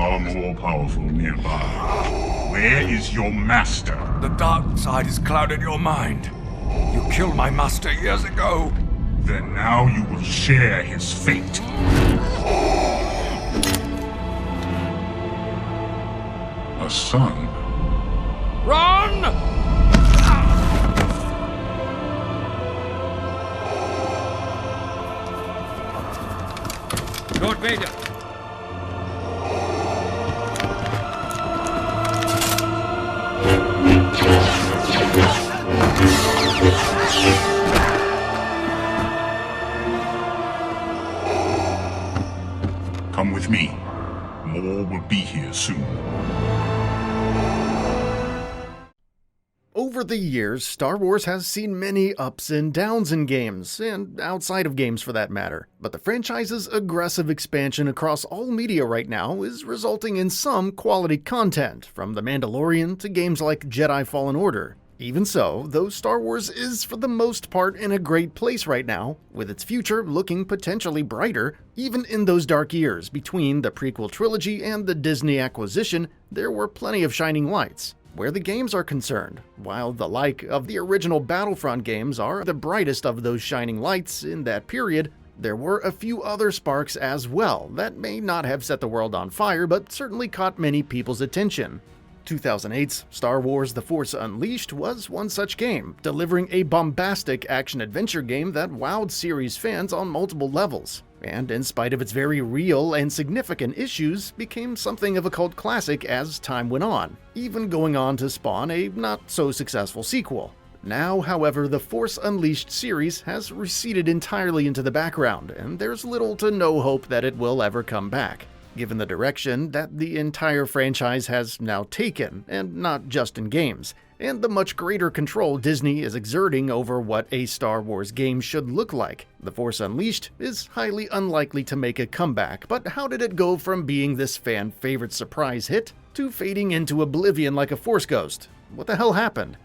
far more powerful nearby. Where is your master? The dark side has clouded your mind. You killed my master years ago. Then now you will share his fate. A son. Run! Lord Vader! Come with me. More will be here soon. Over the years, Star Wars has seen many ups and downs in games, and outside of games for that matter. But the franchise's aggressive expansion across all media right now is resulting in some quality content, from The Mandalorian to games like Jedi Fallen Order. Even so, though Star Wars is for the most part in a great place right now, with its future looking potentially brighter, even in those dark years between the prequel trilogy and the Disney acquisition, there were plenty of shining lights. Where the games are concerned, while the like of the original Battlefront games are the brightest of those shining lights in that period, there were a few other sparks as well that may not have set the world on fire but certainly caught many people's attention. 2008's Star Wars The Force Unleashed was one such game, delivering a bombastic action-adventure game that wowed series fans on multiple levels, and in spite of its very real and significant issues, became something of a cult classic as time went on, even going on to spawn a not-so-successful sequel. Now, however, the Force Unleashed series has receded entirely into the background, and there's little to no hope that it will ever come back, given the direction that the entire franchise has now taken, and not just in games, and the much greater control Disney is exerting over what a Star Wars game should look like. The Force Unleashed is highly unlikely to make a comeback, but how did it go from being this fan-favorite surprise hit to fading into oblivion like a Force ghost? What the hell happened?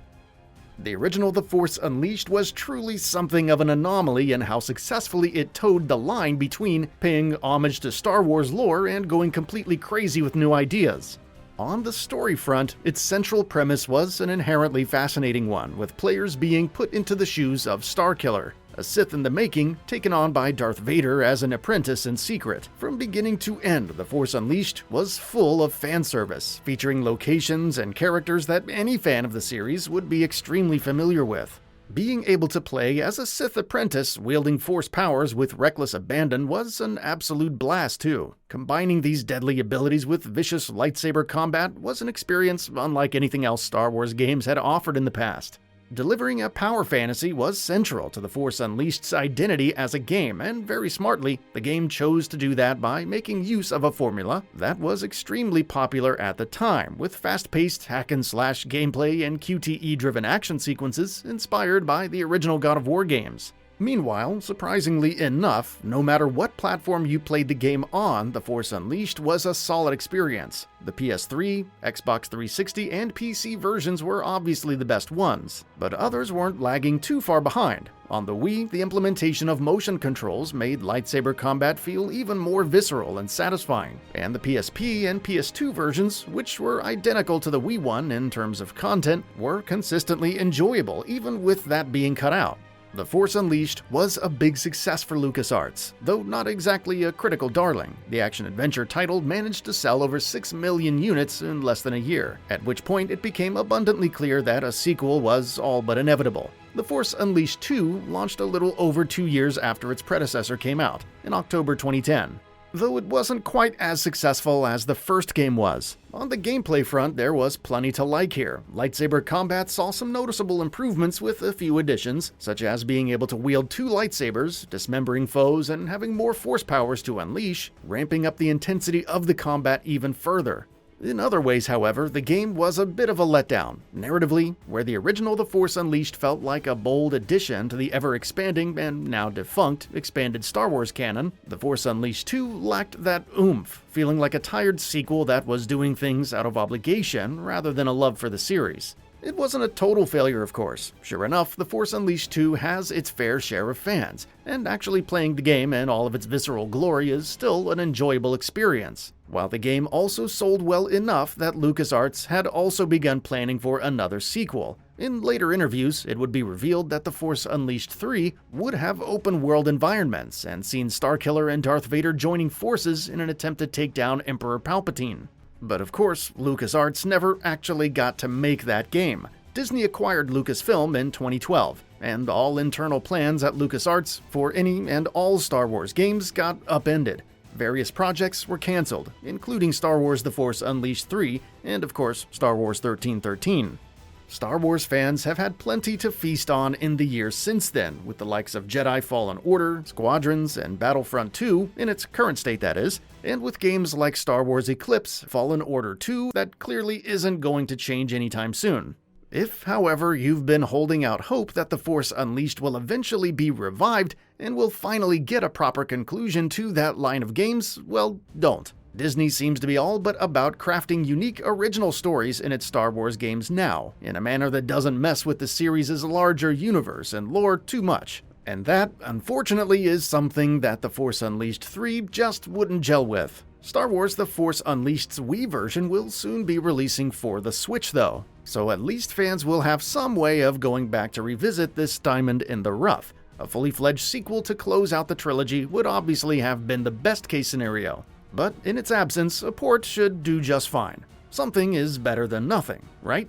The original The Force Unleashed was truly something of an anomaly in how successfully it towed the line between paying homage to Star Wars lore and going completely crazy with new ideas. On the story front, its central premise was an inherently fascinating one, with players being put into the shoes of Starkiller, a Sith in the making, taken on by Darth Vader as an apprentice in secret. From beginning to end, The Force Unleashed was full of fan service, featuring locations and characters that any fan of the series would be extremely familiar with. Being able to play as a Sith apprentice wielding Force powers with reckless abandon was an absolute blast too. Combining these deadly abilities with vicious lightsaber combat was an experience unlike anything else Star Wars games had offered in the past. Delivering a power fantasy was central to The Force Unleashed's identity as a game, and very smartly, the game chose to do that by making use of a formula that was extremely popular at the time, with fast-paced hack-and-slash gameplay and QTE-driven action sequences inspired by the original God of War games. Meanwhile, surprisingly enough, no matter what platform you played the game on, The Force Unleashed was a solid experience. The PS3, Xbox 360, and PC versions were obviously the best ones, but others weren't lagging too far behind. On the Wii, the implementation of motion controls made lightsaber combat feel even more visceral and satisfying, and the PSP and PS2 versions, which were identical to the Wii one in terms of content, were consistently enjoyable, even with that being cut out. The Force Unleashed was a big success for LucasArts, though not exactly a critical darling. The action-adventure title managed to sell over 6 million units in less than a year, at which point it became abundantly clear that a sequel was all but inevitable. The Force Unleashed 2 launched a little over 2 years after its predecessor came out, in October 2010. Though it wasn't quite as successful as the first game was. On the gameplay front, there was plenty to like here. Lightsaber combat saw some noticeable improvements with a few additions, such as being able to wield 2 lightsabers, dismembering foes, and having more force powers to unleash, ramping up the intensity of the combat even further. In other ways, however, the game was a bit of a letdown. Narratively, where the original The Force Unleashed felt like a bold addition to the ever-expanding and now defunct expanded Star Wars canon, The Force Unleashed 2 lacked that oomph, feeling like a tired sequel that was doing things out of obligation rather than a love for the series. It wasn't a total failure, of course. Sure enough, The Force Unleashed 2 has its fair share of fans, and actually playing the game in all of its visceral glory is still an enjoyable experience. While the game also sold well enough that LucasArts had also begun planning for another sequel. In later interviews, it would be revealed that The Force Unleashed 3 would have open-world environments and seen Starkiller and Darth Vader joining forces in an attempt to take down Emperor Palpatine. But of course, LucasArts never actually got to make that game. Disney acquired Lucasfilm in 2012, and all internal plans at LucasArts for any and all Star Wars games got upended. Various projects were cancelled, including Star Wars The Force Unleashed 3 and, of course, Star Wars 1313. Star Wars fans have had plenty to feast on in the years since then, with the likes of Jedi Fallen Order, Squadrons, and Battlefront 2, in its current state that is, and with games like Star Wars Eclipse, Fallen Order 2 that clearly isn't going to change anytime soon. If, however, you've been holding out hope that The Force Unleashed will eventually be revived and will finally get a proper conclusion to that line of games, well, don't. Disney seems to be all but about crafting unique original stories in its Star Wars games now, in a manner that doesn't mess with the series' larger universe and lore too much. And that, unfortunately, is something that The Force Unleashed 3 just wouldn't gel with. Star Wars The Force Unleashed's Wii version will soon be releasing for the Switch though, so at least fans will have some way of going back to revisit this diamond in the rough. A fully fledged sequel to close out the trilogy would obviously have been the best case scenario. But in its absence, a port should do just fine. Something is better than nothing, right?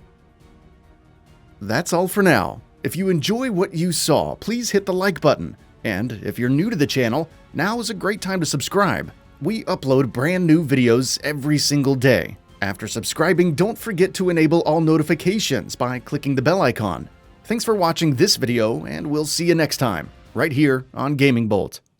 That's all for now. If you enjoy what you saw, please hit the like button. And if you're new to the channel, now is a great time to subscribe. We upload brand new videos every single day. After subscribing, don't forget to enable all notifications by clicking the bell icon. Thanks for watching this video, and we'll see you next time, right here on GamingBolt.